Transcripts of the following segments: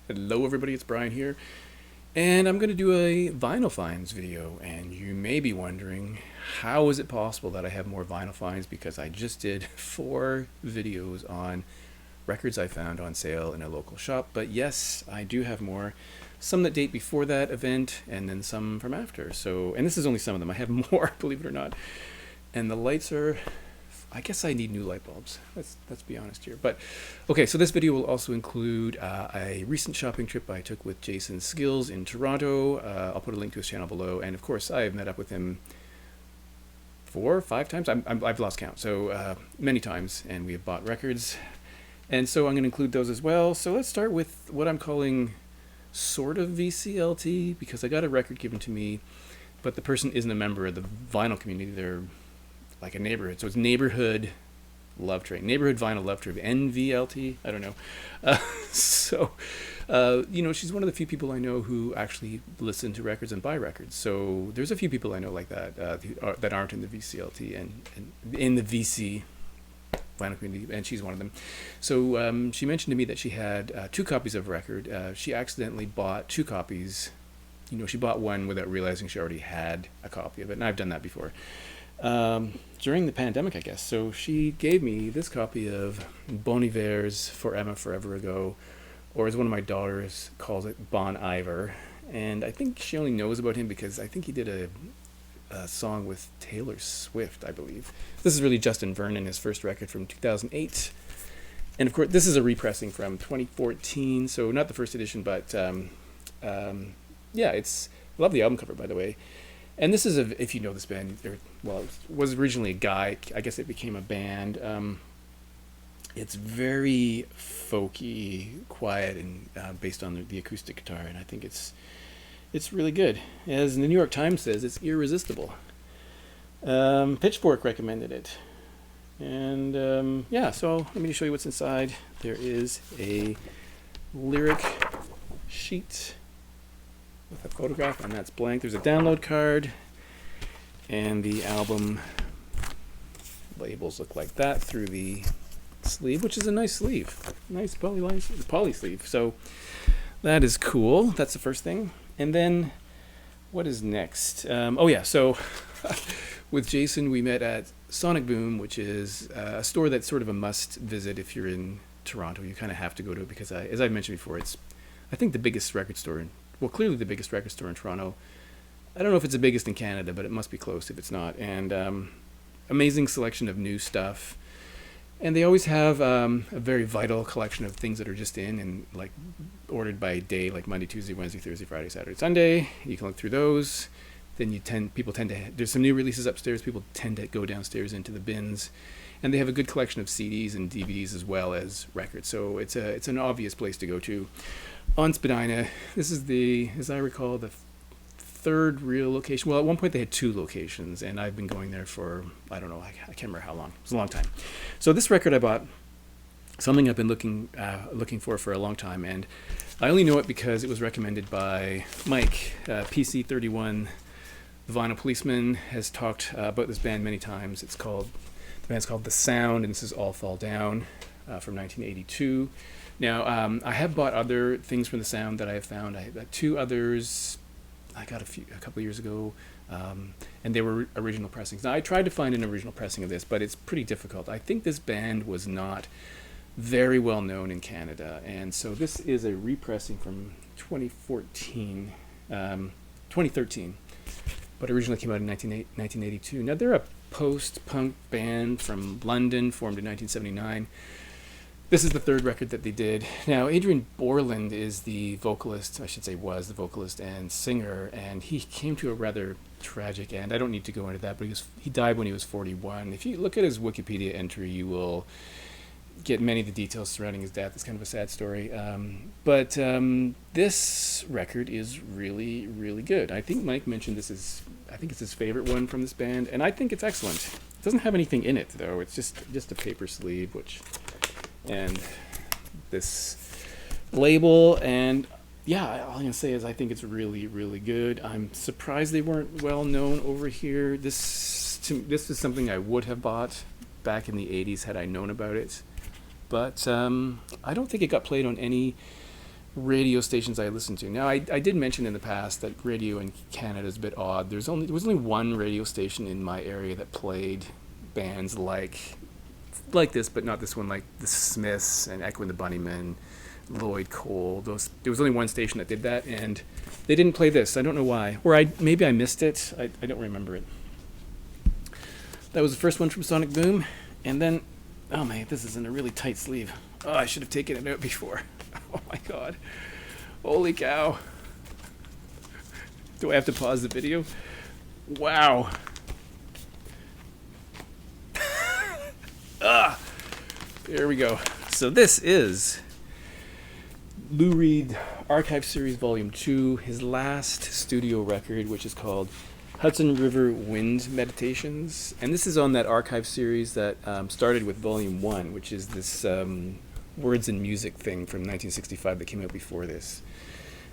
Hello everybody, it's Brian here, and I'm going to do a vinyl finds video, and you may be wondering, how is it possible that I have more vinyl finds, because I just did 4 videos on records I found on sale in a local shop. But yes, I do have more, some that date before that event, and then some from after. So, and this is only some of them, I have more, believe it or not. And the lights are, I guess I need new light bulbs. Let's be honest here. But okay, so this video will also include a recent shopping trip I took with Jason Skills in Toronto. I'll put a link to his channel below, and of course I've met up with him 4 or 5 times. I've lost count. So many times, and we have bought records, and so I'm going to include those as well. So let's start with what I'm calling sort of VCLT, because I got a record given to me, but the person isn't a member of the vinyl community. They're like a neighborhood, so it's neighborhood love trade, neighborhood vinyl love trade, NVLT. I don't know. She's one of the few people I know who actually listen to records and buy records. So there's a few people I know like that that aren't in the VCLT and in the VC vinyl community, and she's one of them. So she mentioned to me that she had 2 copies of a record. She accidentally bought 2 copies. She bought one without realizing she already had a copy of it, and I've done that before. During the pandemic, I guess. So she gave me this copy of Bon Iver's Forever Ago, or as one of my daughters calls it, Bon Iver. And I think she only knows about him because I think he did a song with Taylor Swift, I believe. This is really Justin Vernon, his first record from 2008. And of course, this is a repressing from 2014, so not the first edition, but yeah, it's, I love the album cover, by the way. And this is, if you know this band, it was originally a guy. I guess it became a band. It's very folky, quiet, and based on the acoustic guitar. And I think it's really good. As the New York Times says, it's irresistible. Pitchfork recommended it. And yeah, so let me show you what's inside. There is a lyric sheet with a photograph, and that's blank. There's a download card, and the album labels look like that through the sleeve, which is a nice sleeve, nice poly sleeve. So that is cool. That's the first thing. And then what is next? Oh yeah, so with Jason we met at Sonic Boom, which is a store that's sort of a must visit if you're in Toronto. You kind of have to go to it because, as I've mentioned before, it's, I think, the biggest record store clearly the biggest record store in Toronto. I don't know if it's the biggest in Canada, but it must be close if it's not. And amazing selection of new stuff. And they always have a very vital collection of things that are just in and like ordered by day, like Monday, Tuesday, Wednesday, Thursday, Friday, Saturday, Sunday. You can look through those. Then people tend to, there's some new releases upstairs. People tend to go downstairs into the bins. And they have a good collection of CDs and DVDs as well as records. So it's an obvious place to go to. On Spadina, this is as I recall, the 3rd real location. Well, at one point they had 2 locations, and I've been going there for, I don't know, I can't remember how long. It was a long time. So this record I bought, something I've been looking for a long time, and I only know it because it was recommended by Mike, PC31. The Vinyl Policeman has talked about this band many times. The band's called The Sound, and this is All Fall Down from 1982. Now, I have bought other things from The Sound that I have found. I got 2 others I got a couple of years ago, and they were original pressings. Now, I tried to find an original pressing of this, but it's pretty difficult. I think this band was not very well known in Canada, and so this is a repressing from 2013, but originally came out in 1982. Now, they're a post-punk band from London, formed in 1979. This is the 3rd record that they did. Now, Adrian Borland is the vocalist, I should say was the vocalist and singer, and he came to a rather tragic end. I don't need to go into that, but he died when he was 41. If you look at his Wikipedia entry, you will get many of the details surrounding his death. It's kind of a sad story. But this record is really, really good. I think Mike mentioned I think it's his favorite one from this band, and I think it's excellent. It doesn't have anything in it, though. It's just a paper sleeve, and this label, and yeah, all I'm gonna say is I think it's really, really good. I'm surprised they weren't well known over here. This is something I would have bought back in the 80s had I known about it, but I don't think it got played on any radio stations I listen to. Now, I did mention in the past that radio in Canada is a bit odd. There was only one radio station in my area that played bands like this, but not this one, like the Smiths and Echo and the Bunnymen, Lloyd Cole. There was only one station that did that, and they didn't play this. I don't know why, or maybe I missed it. I don't remember it. That was the first one from Sonic Boom, and then, oh man, this is in a really tight sleeve. Oh, I should have taken it out before. Oh my god. Holy cow. Do I have to pause the video? Wow. There we go. So this is Lou Reed Archive Series Volume 2, his last studio record, which is called Hudson River Wind Meditations. And this is on that archive series that started with Volume 1, which is this words and music thing from 1965 that came out before this.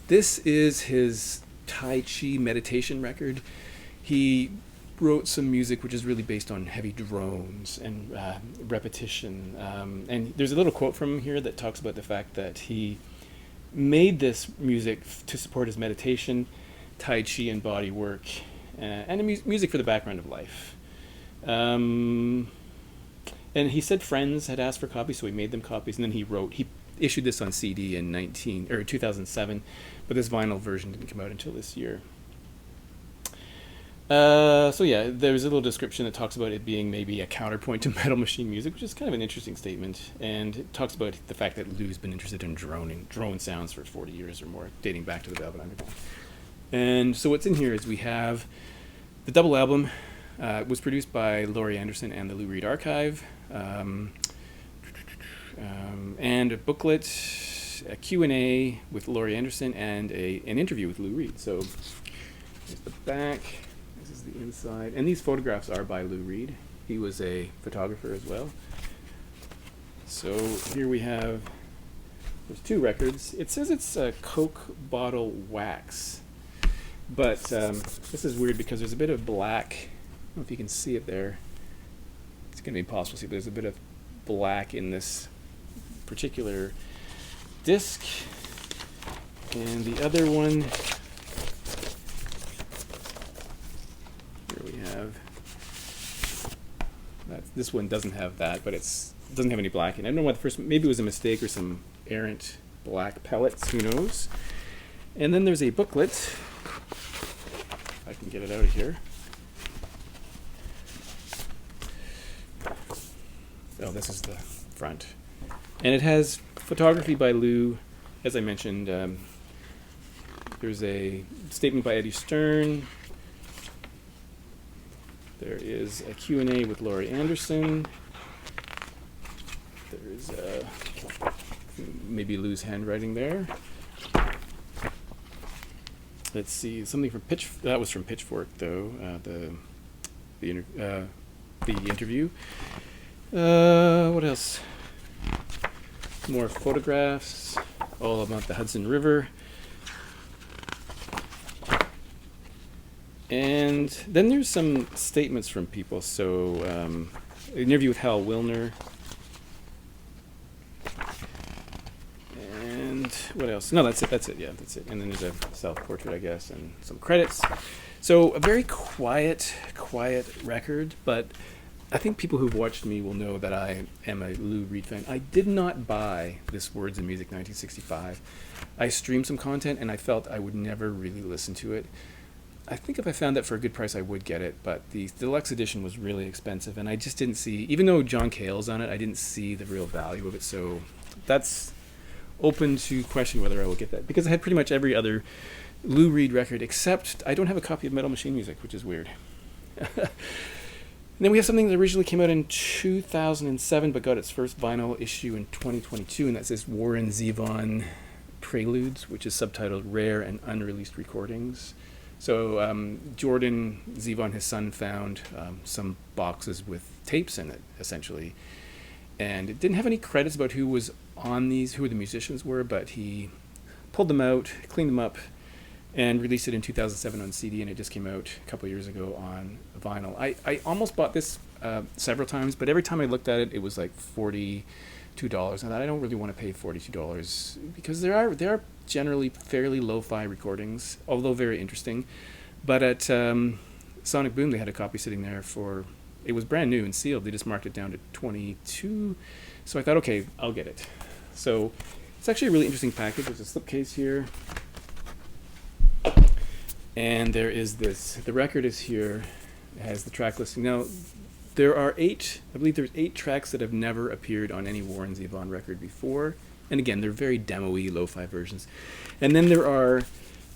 This is his Tai Chi meditation record. He wrote some music which is really based on heavy drones and repetition. And there's a little quote from him here that talks about the fact that he made this music to support his meditation, Tai Chi, and body work, and music for the background of life. And he said friends had asked for copies, so he made them copies, and then he issued this on CD in 2007, but this vinyl version didn't come out until this year. So yeah, there's a little description that talks about it being maybe a counterpoint to Metal Machine music, which is kind of an interesting statement, and it talks about the fact that Lou's been interested in drone sounds for 40 years or more, dating back to the Velvet Underground. And so what's in here is we have the double album. It was produced by Laurie Anderson and the Lou Reed Archive, and a booklet, a Q&A with Laurie Anderson, and an interview with Lou Reed. So here's the back, this is the inside, and these photographs are by Lou Reed. He was a photographer as well. So here we have, there's two records. It says it's a Coke bottle wax, but this is weird because there's a bit of black. I don't know if you can see it there. It's going to be impossible to see, but there's a bit of black in this particular disc. And the other one, here we have, this one doesn't have that, but it doesn't have any black in it. I don't know what the first, maybe it was a mistake or some errant black pellets, who knows. And then there's a booklet, if I can get it out of here. Oh, this is the front. And it has photography by Lou. As I mentioned, there's a statement by Eddie Stern. There is a Q&A with Laurie Anderson. There is maybe Lou's handwriting there. Let's see, something from that was from Pitchfork, though, the interview. What else? More photographs, all about the Hudson River. And then there's some statements from people. So, an interview with Hal Wilner. And what else? No, that's it. Yeah, that's it. And then there's a self-portrait, I guess, and some credits. So, a very quiet record, but I think people who've watched me will know that I am a Lou Reed fan. I did not buy this Words and Music 1965. I streamed some content, and I felt I would never really listen to it. I think if I found that for a good price, I would get it, but the deluxe edition was really expensive, and I just didn't see, even though John Cale's on it, I didn't see the real value of it, so that's open to question whether I will get that, because I had pretty much every other Lou Reed record, except I don't have a copy of Metal Machine Music, which is weird. And then we have something that originally came out in 2007, but got its first vinyl issue in 2022, and that says Warren Zevon Preludes, which is subtitled Rare and Unreleased Recordings. So Jordan Zevon, his son, found some boxes with tapes in it, essentially. And it didn't have any credits about who was on these, who the musicians were, but he pulled them out, cleaned them up, and released it in 2007 on CD, and it just came out a couple years ago on vinyl. I almost bought this several times, but every time I looked at it, it was like $40 $2. And I don't really want to pay $42 because there are generally fairly lo-fi recordings, although very interesting. But at Sonic Boom, they had a copy sitting there for, it was brand new and sealed. They just marked it down to 22. So I thought, okay, I'll get it. So it's actually a really interesting package. There's a slipcase here. And there is this. The record is here. It has the track listing. Now, there are I believe there's 8 tracks that have never appeared on any Warren Zevon record before. And again, they're very demo-y, lo-fi versions. And then there are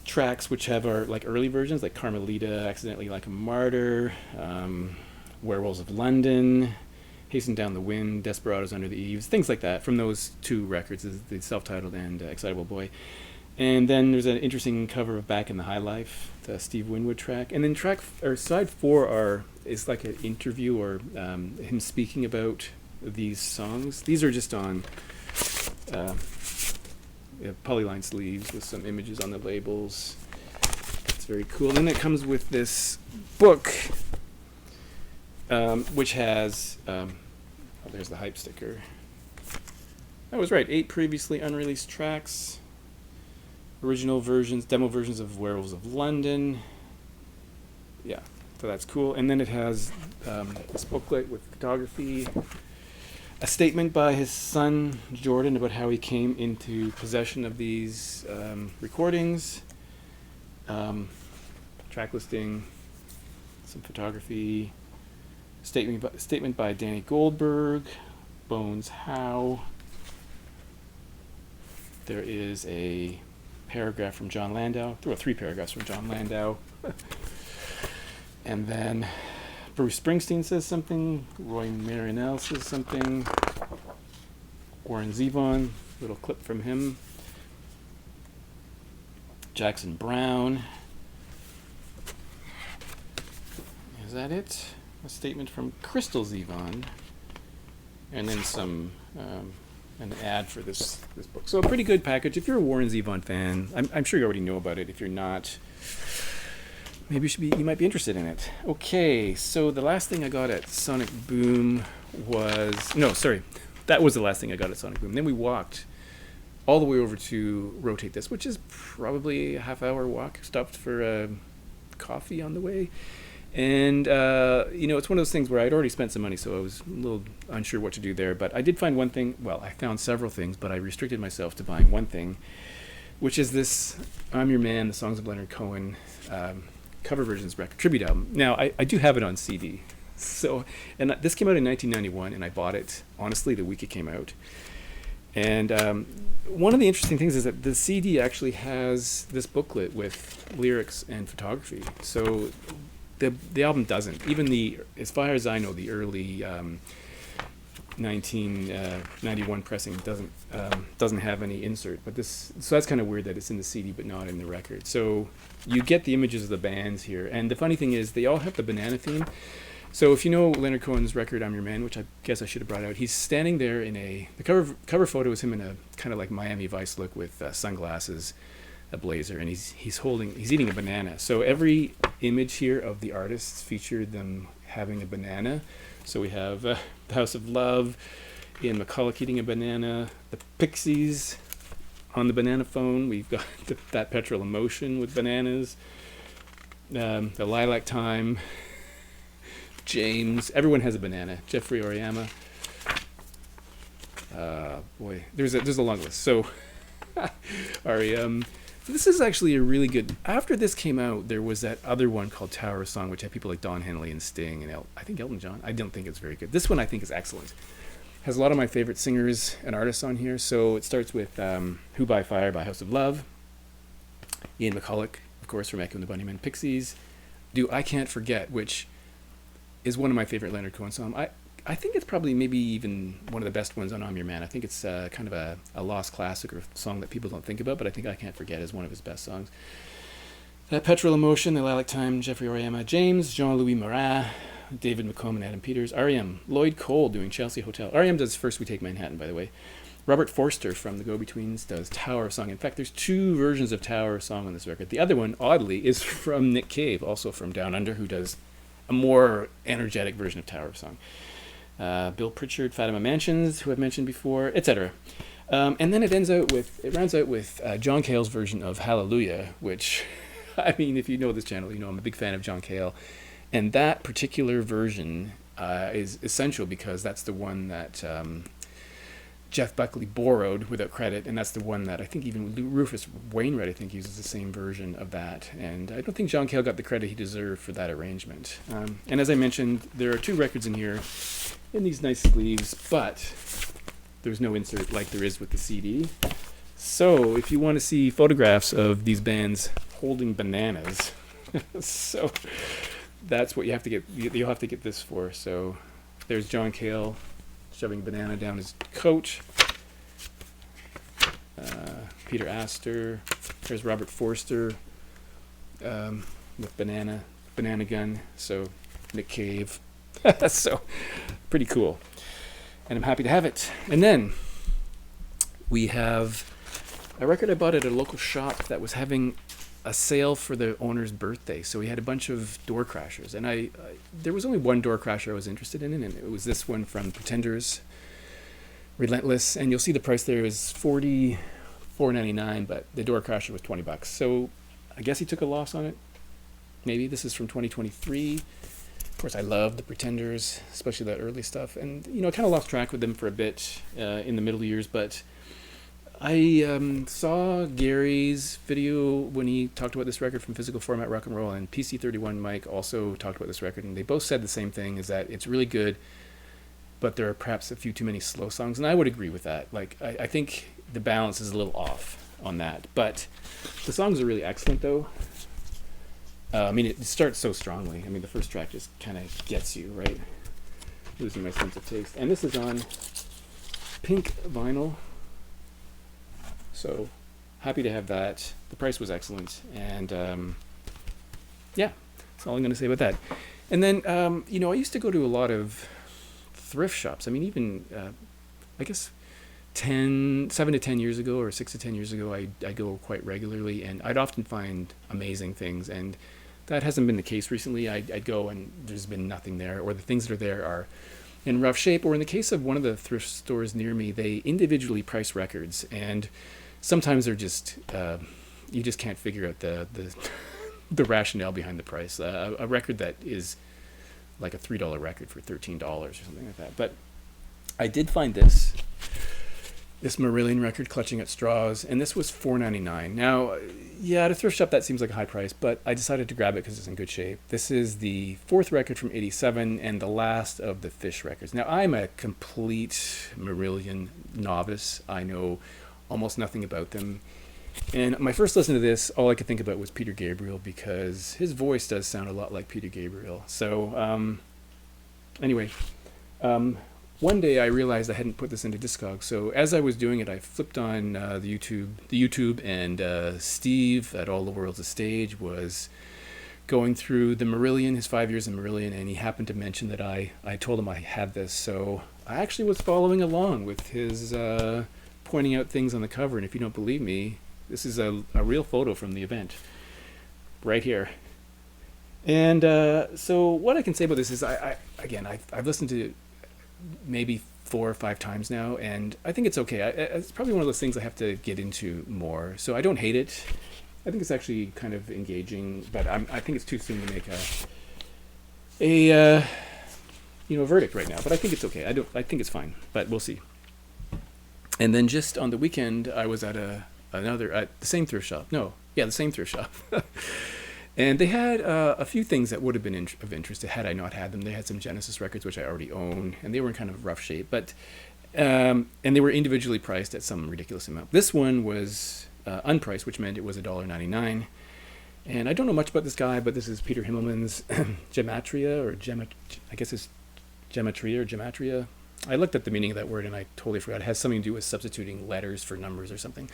tracks which have our like early versions, like Carmelita, Accidentally Like a Martyr, Werewolves of London, Hasten Down the Wind, Desperados Under the Eaves, things like that from those 2 records, the self-titled and Excitable Boy. And then there's an interesting cover of Back in the High Life, the Steve Winwood track. And then side 4 is like an interview or him speaking about these songs. These are just on polyline sleeves with some images on the labels. It's very cool. And then it comes with this book, which has, there's the hype sticker. I was right, 8 previously unreleased tracks, original versions, demo versions of Werewolves of London. Yeah, so that's cool. And then it has this booklet with photography, a statement by his son Jordan about how he came into possession of these recordings, track listing, some photography, statement by Danny Goldberg, Bones Howe. There is a paragraph from John Landau. There were 3 paragraphs from John Landau. And then Bruce Springsteen says something, Roy Marinelle says something, Warren Zevon, little clip from him, Jackson Browne. Is that it? A statement from Crystal Zevon, and then some an ad for this book. So a pretty good package. If you're a Warren Zevon fan, I'm sure you already know about it. If you're not, maybe you might be interested in it. Okay, so the last thing I got at Sonic Boom that was the last thing I got at Sonic Boom. Then we walked all the way over to Rotate This, which is probably a half-hour walk. Stopped for coffee on the way. And, it's one of those things where I'd already spent some money, so I was a little unsure what to do there. But I did find one thing. Well, I found several things, but I restricted myself to buying one thing, which is this I'm Your Man, the Songs of Leonard Cohen cover versions record, tribute album. Now, I do have it on CD. And this came out in 1991, and I bought it, honestly, the week it came out. And one of the interesting things is that the CD actually has this booklet with lyrics and photography. So the album doesn't. Even as far as I know, the early 1991 pressing doesn't have any insert. So that's kind of weird that it's in the CD but not in the record. So you get the images of the bands here, and the funny thing is they all have the banana theme. So if you know Leonard Cohen's record "I'm Your Man," which I guess I should have brought out, he's standing there in the cover photo is him in a kind of like Miami Vice look with sunglasses, a blazer, and he's eating a banana. So every image here of the artists featured them having a banana. So we have the House of Love, Ian McCulloch eating a banana, the Pixies on the banana phone. We've got that Petrol Emotion with bananas, the Lilac Time, James. Everyone has a banana. Jeffrey Oriama. There's a long list. So REM. This is actually a really good. After this came out, there was that other one called Tower of Song, which had people like Don Henley and Sting and I think Elton John. I don't think it's very good. This one I think is excellent. Has a lot of my favorite singers and artists on here. So it starts with Who by Fire by House of Love, Ian McCulloch, of course, from Echo and the Bunnymen, Pixies, Do I Can't Forget, which is one of my favorite Leonard Cohen songs. I think it's probably maybe even one of the best ones on I'm Your Man. I think it's kind of a lost classic or song that people don't think about, but I think I Can't Forget is one of his best songs. That Petrol Emotion, The Lilac Time, Jeffrey Oriama, James, Jean-Louis Marat, David McComb and Adam Peters, R.E.M., Lloyd Cole doing Chelsea Hotel. R.E.M. does First We Take Manhattan, by the way. Robert Forster from the Go-Betweens does Tower of Song. In fact, there's 2 versions of Tower of Song on this record. The other one, oddly, is from Nick Cave, also from Down Under, who does a more energetic version of Tower of Song. Bill Pritchard, Fatima Mansions, who I've mentioned before, etc. And then it rounds out with John Cale's version of Hallelujah, which, I mean, if you know this channel, you know I'm a big fan of John Cale. And that particular version is essential because that's the one that Jeff Buckley borrowed without credit, and that's the one that I think even Rufus Wainwright, I think, uses the same version of that. And I don't think John Cale got the credit he deserved for that arrangement. And as I mentioned, there are 2 records in here in these nice sleeves, but there's no insert like there is with the CD. So if you want to see photographs of these bands holding bananas, so that's what you have to get. You'll have to get this for. So there's John Cale shoving a banana down his coat. Peter Astor. There's Robert Forster with banana gun. So Nick Cave. So pretty cool. And I'm happy to have it. And then we have a record I bought at a local shop that was having a sale for the owner's birthday. So we had a bunch of Door Crashers, and I there was only one Door Crasher I was interested in, and it was this one from Pretenders, Relentless. And you'll see the price there is $44.99, but the Door Crasher was $20. So I guess he took a loss on it. Maybe this is from 2023. Of course, I love the Pretenders, especially that early stuff, and I kind of lost track with them for a bit in the middle years, but I saw Gary's video when he talked about this record from Physical Format Rock and Roll, and PC31 Mike also talked about this record, and they both said the same thing, is that it's really good, but there are perhaps a few too many slow songs, and I would agree with that. Like, I think the balance is a little off on that, but the songs are really excellent, though. I mean, it starts so strongly. I mean, the first track just kind of gets you, right? Losing my sense of taste. And this is on pink vinyl. So happy to have that. The price was excellent, and yeah, that's all I'm going to say about that. And then I used to go to a lot of thrift shops. I mean, even I guess 7 to 10 years ago or 6 to 10 years ago, I go quite regularly, and I'd often find amazing things, and that hasn't been the case recently. I'd go and there's been nothing there, or the things that are there are in rough shape, or in the case of one of the thrift stores near me, they individually price records, and sometimes they're just you just can't figure out the rationale behind the price. A record that is like a $3 record for $13 or something like that. But I did find this Marillion record, Clutching at Straws, and this was $4.99. Now, yeah, at a thrift shop that seems like a high price, but I decided to grab it because it's in good shape. This is the 4th record from '87 and the last of the Fish records. Now, I'm a complete Marillion novice. I know almost nothing about them. And my first listen to this, all I could think about was Peter Gabriel, because his voice does sound a lot like Peter Gabriel. So, anyway, one day I realized I hadn't put this into Discogs. So as I was doing it, I flipped on the YouTube, and Steve at All the World's a Stage was going through the Marillion, his 5 years in Marillion, and he happened to mention that I told him I had this. So I actually was following along with his pointing out things on the cover, and if you don't believe me, this is a real photo from the event right here. And so what I can say about this is I've listened to it maybe 4 or 5 times now, and I think it's okay. It's probably one of those things I have to get into more. So I don't hate it. I think it's actually kind of engaging, but I think it's too soon to make a verdict right now. But I think it's okay. I think it's fine, but we'll see. And then just on the weekend, I was at the same thrift shop. The same thrift shop. And they had a few things that would have been of interest had I not had them. They had some Genesis records, which I already own, and they were in kind of rough shape, but and they were individually priced at some ridiculous amount. This one was unpriced, which meant it was $1.99. And I don't know much about this guy, but this is Peter Himmelman's I guess it's Gematria or Gematria. I looked at the meaning of that word, and I totally forgot. It has something to do with substituting letters for numbers or something.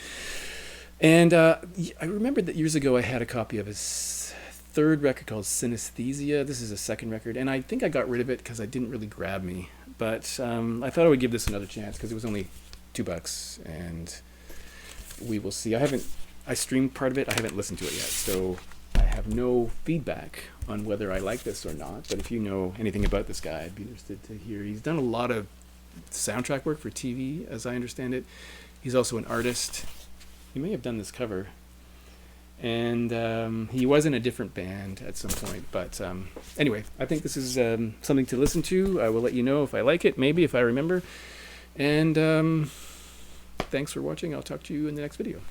And I remembered that years ago I had a copy of his 3rd record called Synesthesia. This is a 2nd record, and I think I got rid of it because it didn't really grab me. But I thought I would give this another chance because it was only $2, and we will see. I streamed part of it. I haven't listened to it yet, so I have no feedback on whether I like this or not, but if you know anything about this guy, I'd be interested to hear. He's done a lot of soundtrack work for TV, as I understand it. He's also an artist. He may have done this cover. And he was in a different band at some point. But anyway, I think this is something to listen to. I will let you know if I like it, maybe if I remember. And thanks for watching. I'll talk to you in the next video.